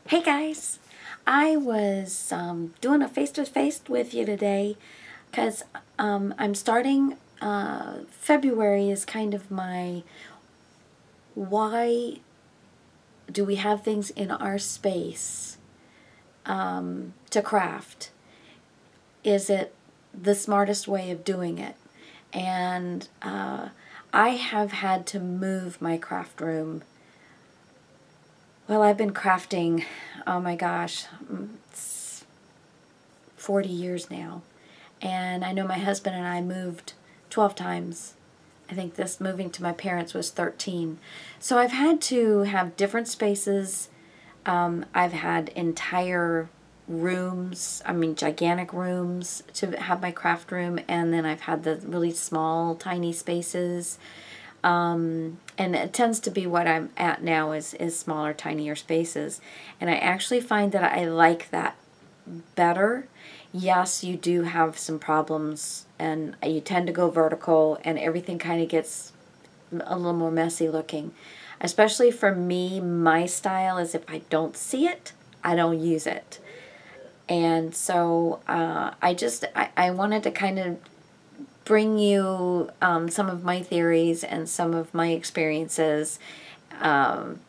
Hey guys, I was doing a face-to-face with you today because I'm starting, February is kind of my why do we have things in our space to craft? Is it the smartest way of doing it? And I have had to move my craft room. Well, I've been crafting, oh my gosh, it's 40 years now. And I know my husband and I moved 12 times. I think this moving to my parents was 13. So I've had to have different spaces. I've had entire rooms, gigantic rooms to have my craft room. And then I've had the really small, tiny spaces. And it tends to be what I'm at now is smaller, tinier spaces. And I actually find that I like that better. Yes, you do have some problems and you tend to go vertical and everything kind of gets a little more messy looking. Especially for me, my style is if I don't see it, I don't use it. And so I wanted to kind of bring you some of my theories and some of my experiences. And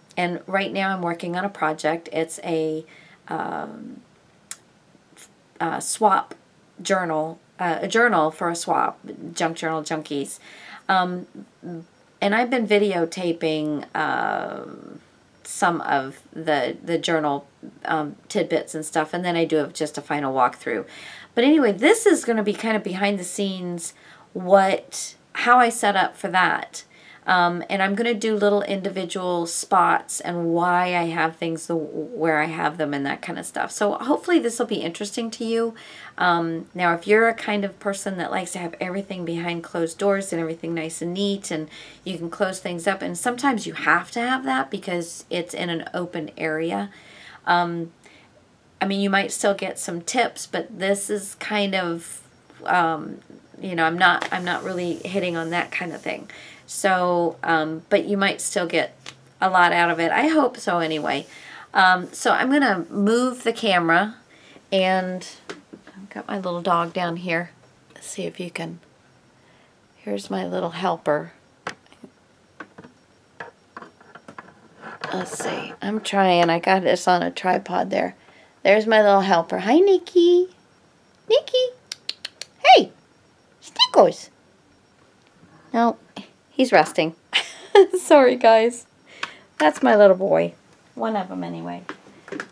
right now I'm working on a project. It's a swap journal, a journal for a swap, junk journal junkies. And I've been videotaping some of the journal tidbits and stuff, and then I do just a final walkthrough. But anyway, this is going to be kind of behind the scenes how I set up for that. And I'm going to do little individual spots and why I have things where I have them and that kind of stuff. So hopefully this will be interesting to you. Now, if you're a kind of person that likes to have everything behind closed doors and everything nice and neat and you can close things up, and sometimes you have to have that because it's in an open area. You might still get some tips, but this is kind of, I'm not really hitting on that kind of thing. So, but you might still get a lot out of it. I hope so anyway. So I'm going to move the camera, and I've got my little dog down here. Let's see if you can. Here's my little helper. Let's see. I'm trying. I got this on a tripod there. There's my little helper. Hi, Nikki. Nikki. Hey. Stickles. No. He's resting. Sorry, guys. That's my little boy. One of them, anyway.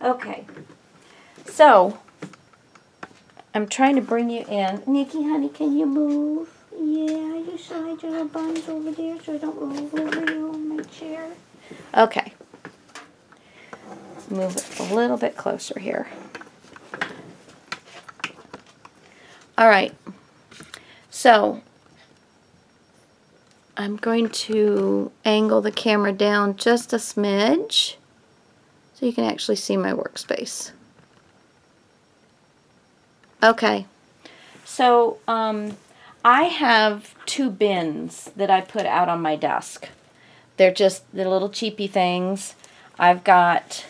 Okay. So, I'm trying to bring you in. Nikki, honey, can you move? Yeah, you slide your little buns over there so I don't roll over you on my chair. Okay. Move it a little bit closer here. All right. So, I'm going to angle the camera down just a smidge so you can actually see my workspace. Okay, so I have two bins that I put out on my desk. They're just the little cheapy things. I've got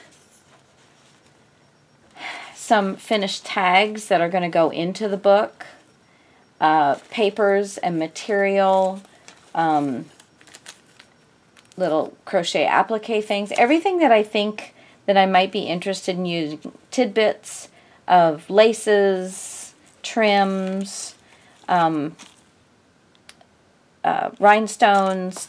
some finished tags that are going to go into the book, papers and material, little crochet applique things, everything that I think that I might be interested in using, tidbits of laces, trims, rhinestones,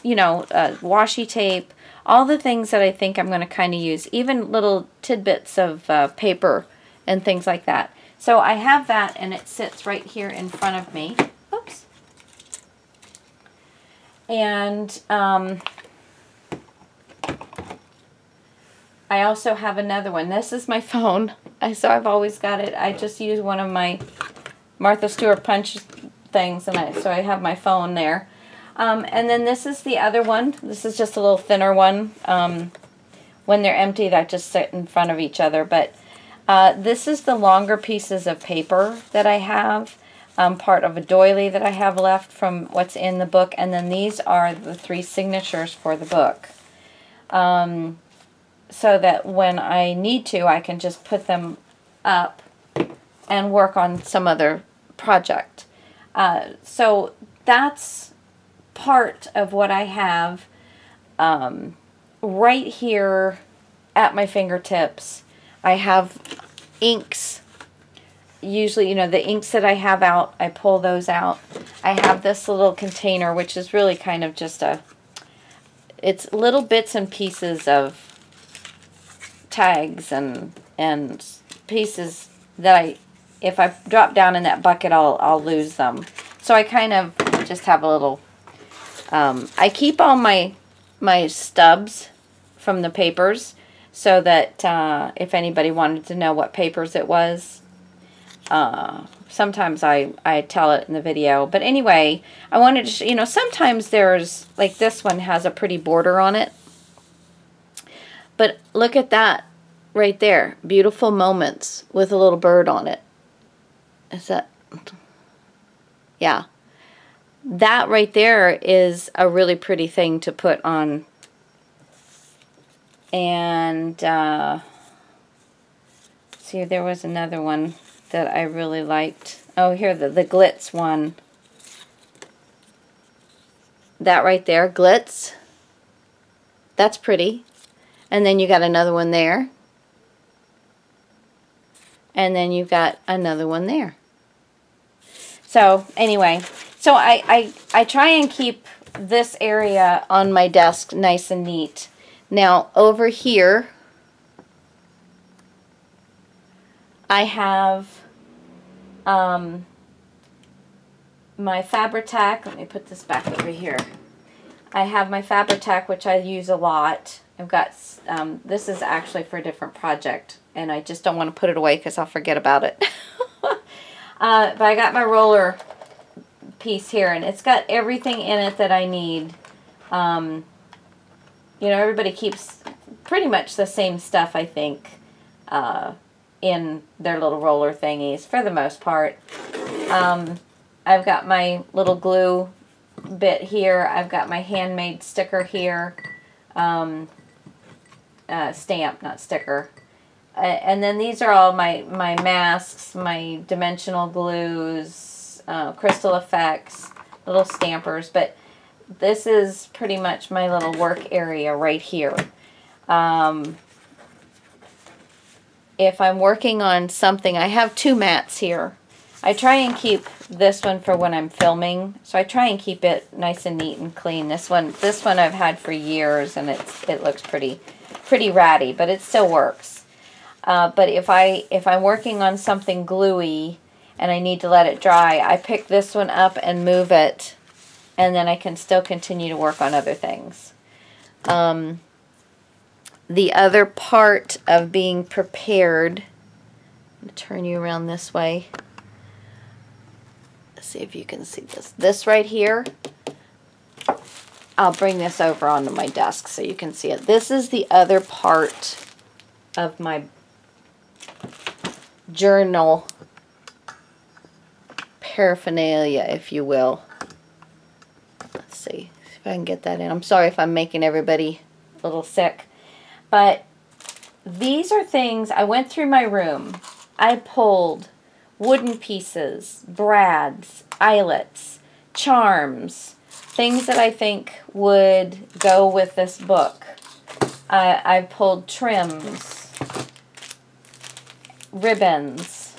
washi tape, all the things that I think I'm going to kind of use, even little tidbits of paper and things like that. So I have that, and it sits right here in front of me. Oops. And I also have another one. This is my phone. So I've always got it. I just use one of my Martha Stewart punch things, and so I have my phone there. And then this is the other one. This is just a little thinner one. When they're empty, that just sit in front of each other. But this is the longer pieces of paper that I have. Part of a doily that I have left from what's in the book, and then these are the 3 signatures for the book. so that when I need to, I can just put them up and work on some other project. So that's part of what I have right here at my fingertips. I have inks. Usually, you know, the inks that I have out, I pull those out. I have this little container, which is really kind of just it's little bits and pieces of tags and pieces that if I drop down in that bucket, I'll lose them. So I kind of just have a little, I keep all my stubs from the papers so that if anybody wanted to know what papers it was, sometimes I tell it in the video. But anyway, I wanted to, you know, sometimes there's, like this one has a pretty border on it. But look at that right there. Beautiful Moments with a little bird on it. Is that, yeah. That right there is a really pretty thing to put on. And, see, there was another one that I really liked. Oh, here, the glitz one. That right there, glitz. That's pretty. And then you got another one there. And then you've got another one there. So, anyway. So, I try and keep this area on my desk nice and neat. Now, over here, I have my Fabri-Tac. Let me put this back over here. I have my Fabri-Tac, which I use a lot. I've got, this is actually for a different project, and I just don't want to put it away because I'll forget about it. But I got my roller piece here, and it's got everything in it that I need. You know, everybody keeps pretty much the same stuff, I think, in their little roller thingies, for the most part. I've got my little glue bit here. I've got my handmade sticker here. Stamp, not sticker. And then these are all my masks, my dimensional glues, crystal effects, little stampers. But this is pretty much my little work area right here. If I'm working on something, I have two mats here. I try and keep this one for when I'm filming, so I try and keep it nice and neat and clean. This one I've had for years, and it looks pretty ratty, but it still works. But if I'm working on something gluey and I need to let it dry, I pick this one up and move it, and then I can still continue to work on other things. The other part of being prepared, I'm going to turn you around this way. Let's see if you can see this. This right here, I'll bring this over onto my desk so you can see it. This is the other part of my journal paraphernalia, if you will. Let's see if I can get that in. I'm sorry if I'm making everybody a little sick. But these are things, I went through my room. I pulled wooden pieces, brads, eyelets, charms, things that I think would go with this book. I pulled trims, ribbons,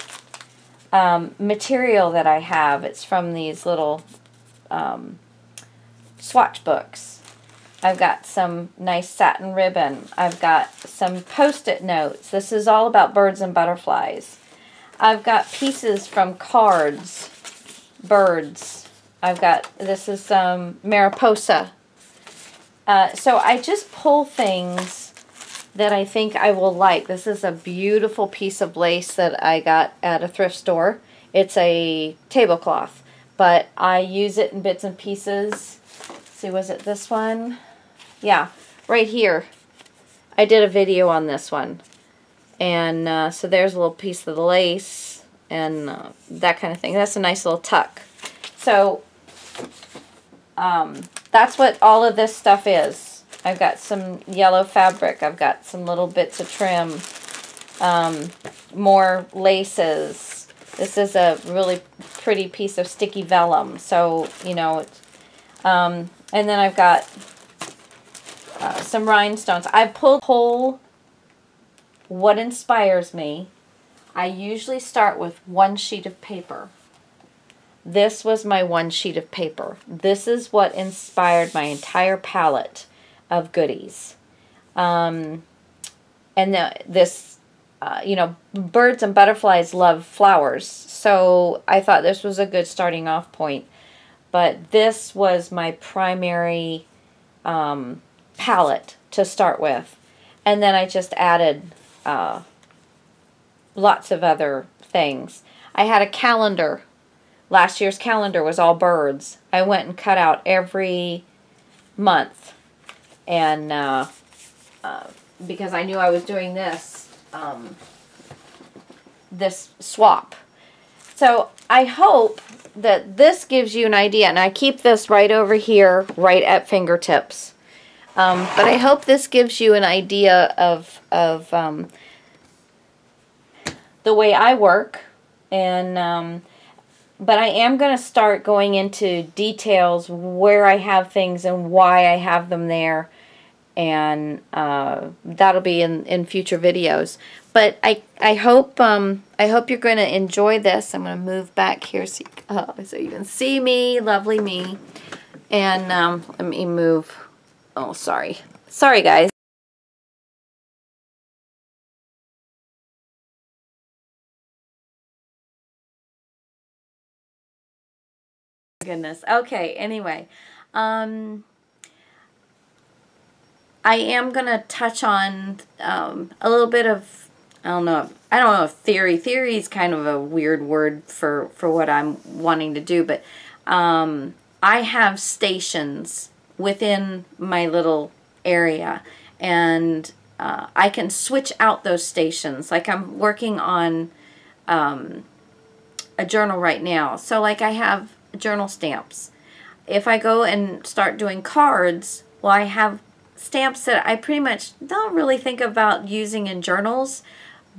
material that I have. It's from these little swatch books. I've got some nice satin ribbon. I've got some Post-it notes. This is all about birds and butterflies. I've got pieces from cards, birds. I've got, this is some Mariposa. So I just pull things that I think I will like. This is a beautiful piece of lace that I got at a thrift store. It's a tablecloth, but I use it in bits and pieces. See, was it this one? Yeah, right here. I did a video on this one. And so there's a little piece of the lace and that kind of thing. That's a nice little tuck. So that's what all of this stuff is. I've got some yellow fabric. I've got some little bits of trim. More laces. This is a really pretty piece of sticky vellum. So, you know, and then I've got some rhinestones. I pull what inspires me. I usually start with one sheet of paper. This was my one sheet of paper. This is what inspired my entire palette of goodies. And this, you know, birds and butterflies love flowers, so I thought this was a good starting off point. But this was my primary palette to start with. And then I just added lots of other things. I had a calendar. Last year's calendar was all birds. I went and cut out every month, and because I knew I was doing this this swap. So I hope that this gives you an idea, and I keep this right over here, right at fingertips. But I hope this gives you an idea of the way I work, and but I am going to start going into details where I have things and why I have them there, and that'll be in future videos. But I hope you're going to enjoy this. I'm going to move back here so you can see me, lovely me, and let me move. Oh, sorry, guys. Goodness. Okay, anyway, I am going to touch on a little bit of, I don't know if theory is kind of a weird word for what I'm wanting to do, but I have stations within my little area, and I can switch out those stations. Like, I'm working on a journal right now, so like I have journal stamps. If I go and start doing cards, well, I have stamps that I pretty much don't really think about using in journals,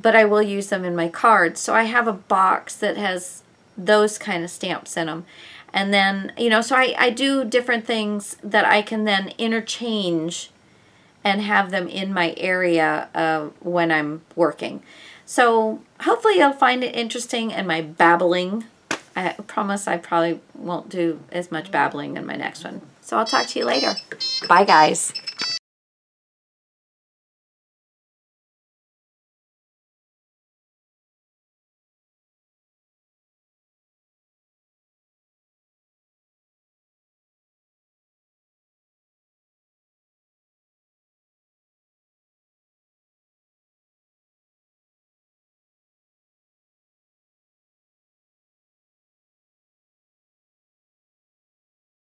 but I will use them in my cards. So I have a box that has those kind of stamps in them. And then, you know, so I do different things that I can then interchange and have them in my area when I'm working. So hopefully you'll find it interesting, and my babbling. I promise I probably won't do as much babbling in my next one. So I'll talk to you later. Bye, guys.